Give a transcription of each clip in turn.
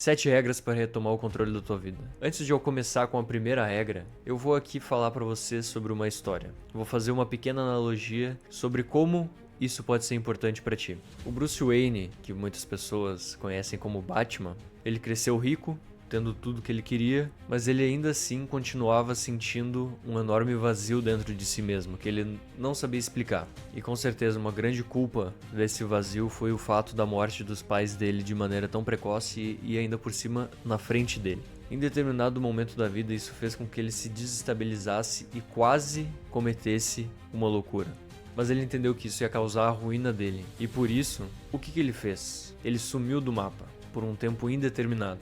7 regras para retomar o controle da tua vida. Antes de eu começar com a primeira regra, eu vou aqui falar para você sobre uma história. Vou fazer uma pequena analogia sobre como isso pode ser importante para ti. O Bruce Wayne, que muitas pessoas conhecem como Batman, ele cresceu rico, tendo tudo que ele queria, mas ele ainda assim continuava sentindo um enorme vazio dentro de si mesmo, que ele não sabia explicar. E com certeza uma grande culpa desse vazio foi o fato da morte dos pais dele de maneira tão precoce e ainda por cima na frente dele. Em determinado momento da vida, isso fez com que ele se desestabilizasse e quase cometesse uma loucura. Mas ele entendeu que isso ia causar a ruína dele. E por isso, o que ele fez? Ele sumiu do mapa por um tempo indeterminado.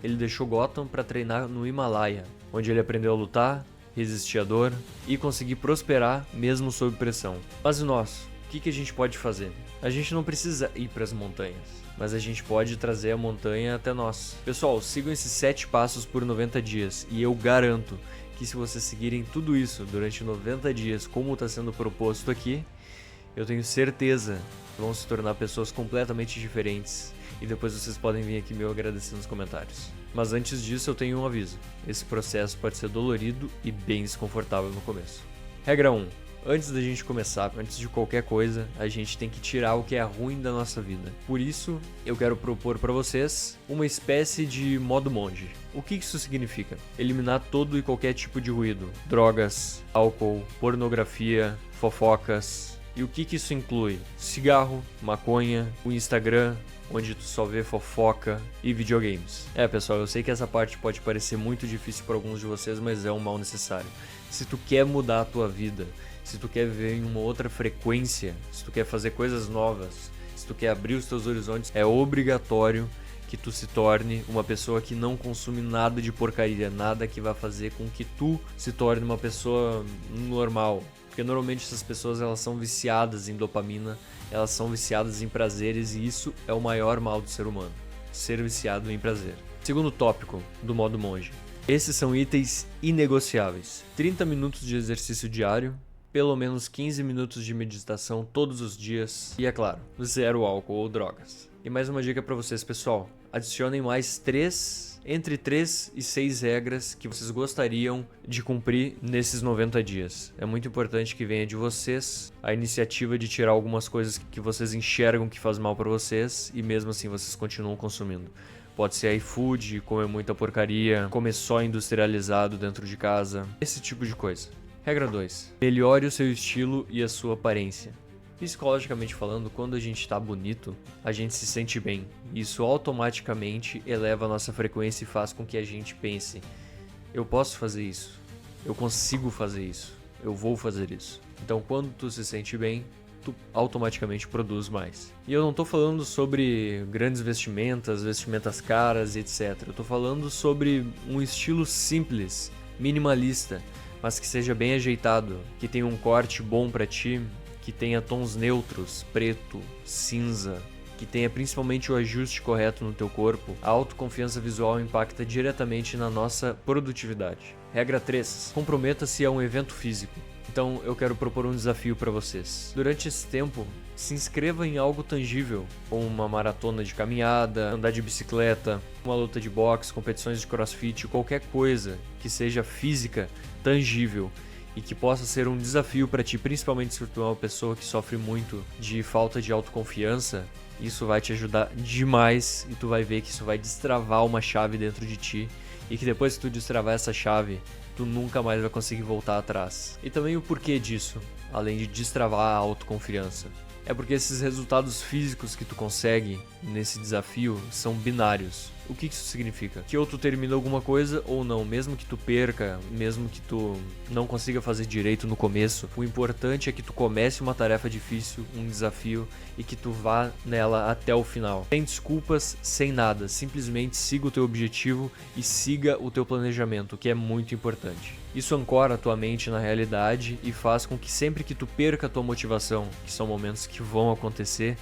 Ele deixou Gotham para treinar no Himalaia, onde ele aprendeu a lutar, resistir à dor e conseguir prosperar mesmo sob pressão. Mas e nós? O que a gente pode fazer? A gente não precisa ir para as montanhas, mas a gente pode trazer a montanha até nós. Pessoal, sigam esses 7 passos por 90 dias e eu garanto que se vocês seguirem tudo isso durante 90 dias, como está sendo proposto aqui, eu tenho certeza que vão se tornar pessoas completamente diferentes. E depois vocês podem vir aqui me agradecer nos comentários. Mas antes disso eu tenho um aviso. Esse processo pode ser dolorido e bem desconfortável no começo. Regra 1. Antes da gente começar, antes de qualquer coisa, a gente tem que tirar o que é ruim da nossa vida. Por isso, eu quero propor para vocês uma espécie de modo monge. O que isso significa? Eliminar todo e qualquer tipo de ruído. Drogas, álcool, pornografia, fofocas. E o que isso inclui? Cigarro, maconha, o Instagram, onde tu só vê fofoca e videogames. Pessoal, eu sei que essa parte pode parecer muito difícil para alguns de vocês, mas é um mal necessário. Se tu quer mudar a tua vida, se tu quer viver em uma outra frequência, se tu quer fazer coisas novas, se tu quer abrir os teus horizontes, é obrigatório que tu se torne uma pessoa que não consome nada de porcaria, nada que vai fazer com que tu se torne uma pessoa normal. Porque normalmente essas pessoas elas são viciadas em dopamina, elas são viciadas em prazeres e isso é o maior mal do ser humano, ser viciado em prazer. Segundo tópico do modo monge. Esses são itens inegociáveis. 30 minutos de exercício diário, pelo menos 15 minutos de meditação todos os dias e, é claro, zero álcool ou drogas. E mais uma dica para vocês, pessoal. Adicionem mais entre 3 e 6 regras que vocês gostariam de cumprir nesses 90 dias. É muito importante que venha de vocês a iniciativa de tirar algumas coisas que vocês enxergam que faz mal para vocês e mesmo assim vocês continuam consumindo. Pode ser iFood, comer muita porcaria, comer só industrializado dentro de casa, esse tipo de coisa. Regra 2. Melhore o seu estilo e a sua aparência. Psicologicamente falando, quando a gente tá bonito, a gente se sente bem. Isso automaticamente eleva a nossa frequência e faz com que a gente pense: eu posso fazer isso, eu consigo fazer isso, eu vou fazer isso. Então quando tu se sente bem, tu automaticamente produz mais. E eu não tô falando sobre grandes vestimentas caras, etc. Eu tô falando sobre um estilo simples, minimalista, mas que seja bem ajeitado, que tenha um corte bom pra ti, que tenha tons neutros, preto, cinza, que tenha principalmente o ajuste correto no teu corpo. A autoconfiança visual impacta diretamente na nossa produtividade. Regra 3. Comprometa-se a um evento físico. Então eu quero propor um desafio para vocês. Durante esse tempo, se inscreva em algo tangível, como uma maratona de caminhada, andar de bicicleta, uma luta de boxe, competições de crossfit, qualquer coisa que seja física, tangível e que possa ser um desafio para ti, principalmente se tu é uma pessoa que sofre muito de falta de autoconfiança. Isso vai te ajudar demais e tu vai ver que isso vai destravar uma chave dentro de ti e que depois que tu destravar essa chave, tu nunca mais vai conseguir voltar atrás. E também o porquê disso, além de destravar a autoconfiança. É porque esses resultados físicos que tu consegue nesse desafio são binários. O que isso significa? Que ou tu termina alguma coisa ou não, mesmo que tu perca, mesmo que tu não consiga fazer direito no começo, o importante é que tu comece uma tarefa difícil, um desafio e que tu vá nela até o final. Sem desculpas, sem nada, simplesmente siga o teu objetivo e siga o teu planejamento, que é muito importante. Isso ancora a tua mente na realidade e faz com que sempre que tu perca a tua motivação, que são momentos que vão acontecer,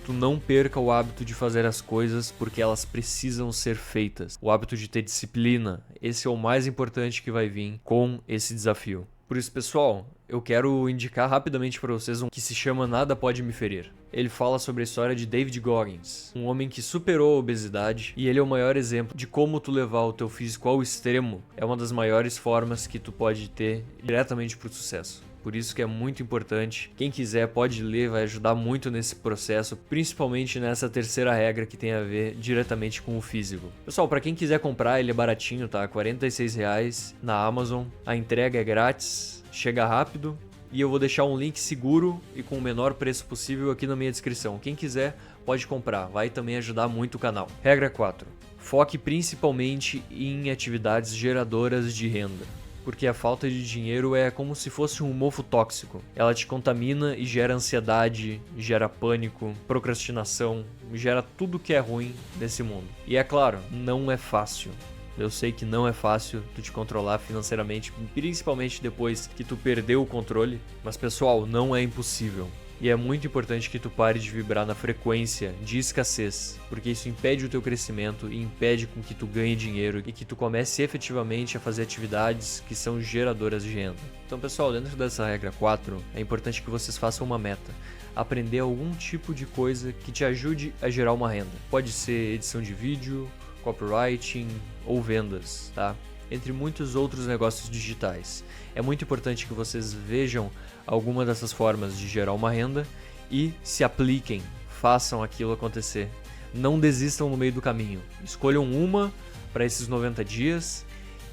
tu não perca o hábito de fazer as coisas porque elas precisam ser feitas. O hábito de ter disciplina, esse é o mais importante que vai vir com esse desafio. Por isso, pessoal, eu quero indicar rapidamente para vocês um que se chama Nada Pode Me Ferir. ele fala sobre a história de David Goggins, um homem que superou a obesidade, e ele é o maior exemplo de como tu levar o teu físico ao extremo é uma das maiores formas que tu pode ter diretamente pro sucesso. Por isso que é muito importante. Quem quiser pode ler, vai ajudar muito nesse processo, principalmente nessa terceira regra que tem a ver diretamente com o físico. Pessoal, para quem quiser comprar, ele é baratinho, tá? R$ 46 na Amazon. A entrega é grátis, chega rápido. E eu vou deixar um link seguro e com o menor preço possível aqui na minha descrição. Quem quiser pode comprar, vai também ajudar muito o canal. Regra 4. Foque principalmente em atividades geradoras de renda. Porque a falta de dinheiro é como se fosse um mofo tóxico. Ela te contamina e gera ansiedade, gera pânico, procrastinação, gera tudo que é ruim nesse mundo. E é claro, não é fácil. Eu sei que não é fácil tu te controlar financeiramente, principalmente depois que tu perdeu o controle, mas pessoal, não é impossível. E é muito importante que tu pare de vibrar na frequência de escassez, porque isso impede o teu crescimento e impede com que tu ganhe dinheiro e que tu comece efetivamente a fazer atividades que são geradoras de renda. Então pessoal, dentro dessa regra 4, é importante que vocês façam uma meta. Aprender algum tipo de coisa que te ajude a gerar uma renda. Pode ser edição de vídeo, copywriting ou vendas, tá? Entre muitos outros negócios digitais. É muito importante que vocês vejam alguma dessas formas de gerar uma renda e se apliquem, façam aquilo acontecer. Não desistam no meio do caminho. Escolham uma para esses 90 dias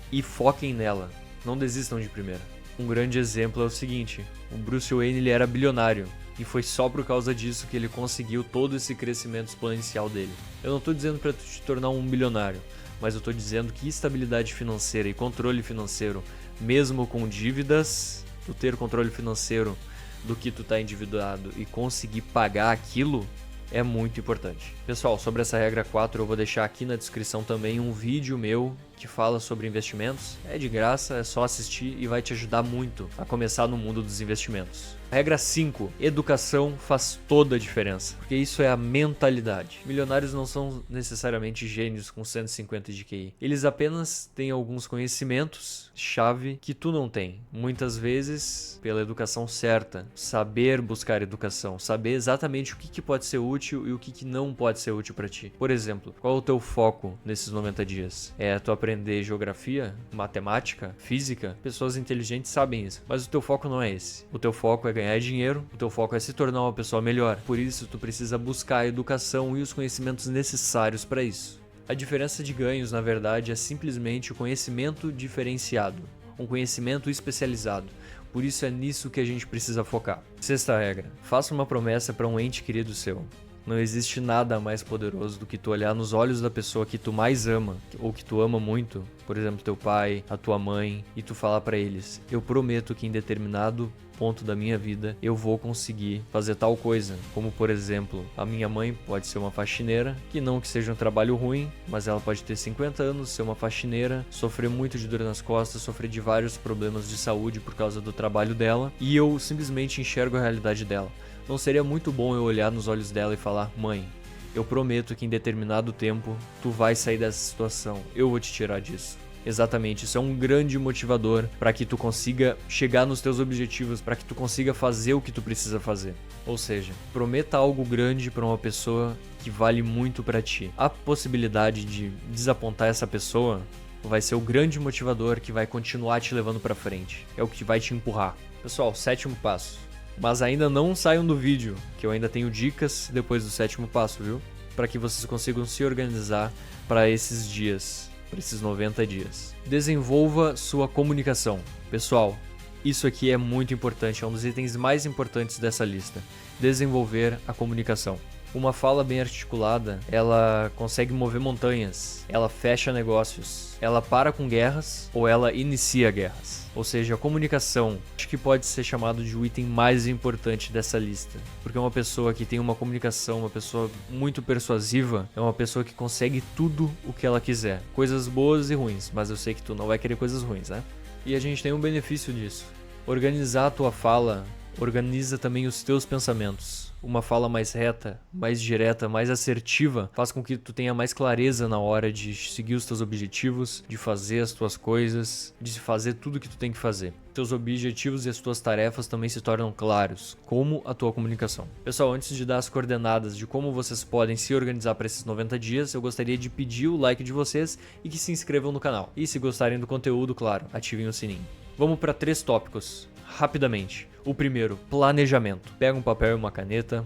e foquem nela. Não desistam de primeira. Um grande exemplo é o seguinte: o Bruce Wayne ele era bilionário e foi só por causa disso que ele conseguiu todo esse crescimento exponencial dele. Eu não estou dizendo para tu te tornar um bilionário, mas eu estou dizendo que estabilidade financeira e controle financeiro, mesmo com dívidas, tu ter controle financeiro do que tu tá endividado e conseguir pagar aquilo é muito importante. Pessoal, sobre essa regra 4 eu vou deixar aqui na descrição também um vídeo meu que fala sobre investimentos. É de graça, é só assistir e vai te ajudar muito a começar no mundo dos investimentos. Regra 5. Educação faz toda a diferença, porque isso é a mentalidade. Milionários não são necessariamente gênios com 150 de QI. Eles apenas têm alguns conhecimentos chave que tu não tem. Muitas vezes, pela educação certa, saber buscar educação, saber exatamente o que pode ser útil e o que não pode ser útil para ti. Por exemplo, qual é o teu foco nesses 90 dias? É tu aprender geografia, matemática, física? Pessoas inteligentes sabem isso, mas o teu foco não é esse. O teu foco é ganhar dinheiro, o teu foco é se tornar uma pessoa melhor. Por isso, tu precisa buscar a educação e os conhecimentos necessários para isso. A diferença de ganhos, na verdade, é simplesmente o conhecimento diferenciado, um conhecimento especializado. Por isso é nisso que a gente precisa focar. Sexta regra: faça uma promessa para um ente querido seu. Não existe nada mais poderoso do que tu olhar nos olhos da pessoa que tu mais ama, ou que tu ama muito, por exemplo, teu pai, a tua mãe, e tu falar pra eles: eu prometo que em determinado ponto da minha vida eu vou conseguir fazer tal coisa. Como, por exemplo, a minha mãe pode ser uma faxineira, que seja um trabalho ruim, mas ela pode ter 50 anos, ser uma faxineira, sofrer muito de dor nas costas, sofrer de vários problemas de saúde por causa do trabalho dela, e eu simplesmente enxergo a realidade dela. Não seria muito bom eu olhar nos olhos dela e falar: mãe, eu prometo que em determinado tempo tu vai sair dessa situação, eu vou te tirar disso. Exatamente, isso é um grande motivador para que tu consiga chegar nos teus objetivos, para que tu consiga fazer o que tu precisa fazer. Ou seja, prometa algo grande para uma pessoa que vale muito para ti. A possibilidade de desapontar essa pessoa vai ser o grande motivador que vai continuar te levando para frente. É o que vai te empurrar. Pessoal, 7º passo. Mas ainda não saiam do vídeo, que eu ainda tenho dicas depois do 7º passo, viu? Para que vocês consigam se organizar para esses dias, para esses 90 dias. Desenvolva sua comunicação. Pessoal, isso aqui é muito importante, é um dos itens mais importantes dessa lista. Desenvolver a comunicação. Uma fala bem articulada, ela consegue mover montanhas, ela fecha negócios, ela para com guerras ou ela inicia guerras. Ou seja, a comunicação, acho que pode ser chamado de o item mais importante dessa lista. Porque uma pessoa que tem uma comunicação, uma pessoa muito persuasiva, é uma pessoa que consegue tudo o que ela quiser. Coisas boas e ruins, mas eu sei que tu não vai querer coisas ruins, né? E a gente tem um benefício disso. Organizar a tua fala, organiza também os teus pensamentos. uma fala mais reta, mais direta, mais assertiva, faz com que tu tenha mais clareza na hora de seguir os teus objetivos, de fazer as tuas coisas, de fazer tudo que tu tem que fazer. Teus objetivos e as tuas tarefas também se tornam claros, como a tua comunicação. Pessoal, antes de dar as coordenadas de como vocês podem se organizar para esses 90 dias, eu gostaria de pedir o like de vocês e que se inscrevam no canal. E se gostarem do conteúdo, claro, ativem o sininho. Vamos para 3 tópicos, rapidamente. O primeiro, planejamento. Pega um papel e uma caneta,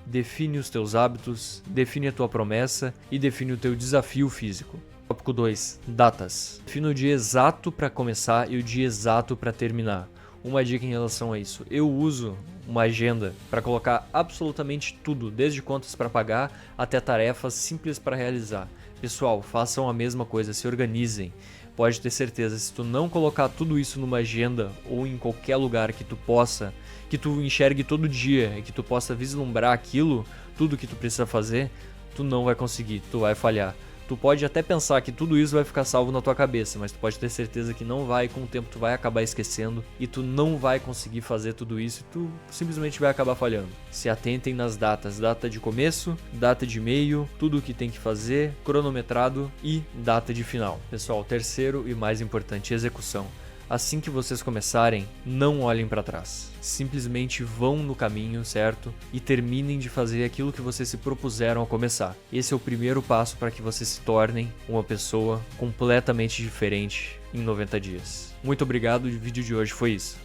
define os teus hábitos, define a tua promessa e define o teu desafio físico. Tópico 2, datas. Define o dia exato para começar e o dia exato para terminar. Uma dica em relação a isso, eu uso uma agenda para colocar absolutamente tudo, desde contas para pagar até tarefas simples para realizar. Pessoal, façam a mesma coisa, se organizem. Pode ter certeza, se tu não colocar tudo isso numa agenda ou em qualquer lugar que tu possa, que tu enxergue todo dia e que tu possa vislumbrar aquilo, tudo que tu precisa fazer, tu não vai conseguir, tu vai falhar. Tu pode até pensar que tudo isso vai ficar salvo na tua cabeça, mas tu pode ter certeza que não vai, com o tempo tu vai acabar esquecendo e tu não vai conseguir fazer tudo isso e tu simplesmente vai acabar falhando. Se atentem nas datas, data de começo, data de meio, tudo o que tem que fazer, cronometrado e data de final. Pessoal, terceiro e mais importante, execução. Assim que vocês começarem, não olhem para trás. Simplesmente vão no caminho, certo? E terminem de fazer aquilo que vocês se propuseram a começar. Esse é o primeiro passo para que vocês se tornem uma pessoa completamente diferente em 90 dias. Muito obrigado, o vídeo de hoje foi isso.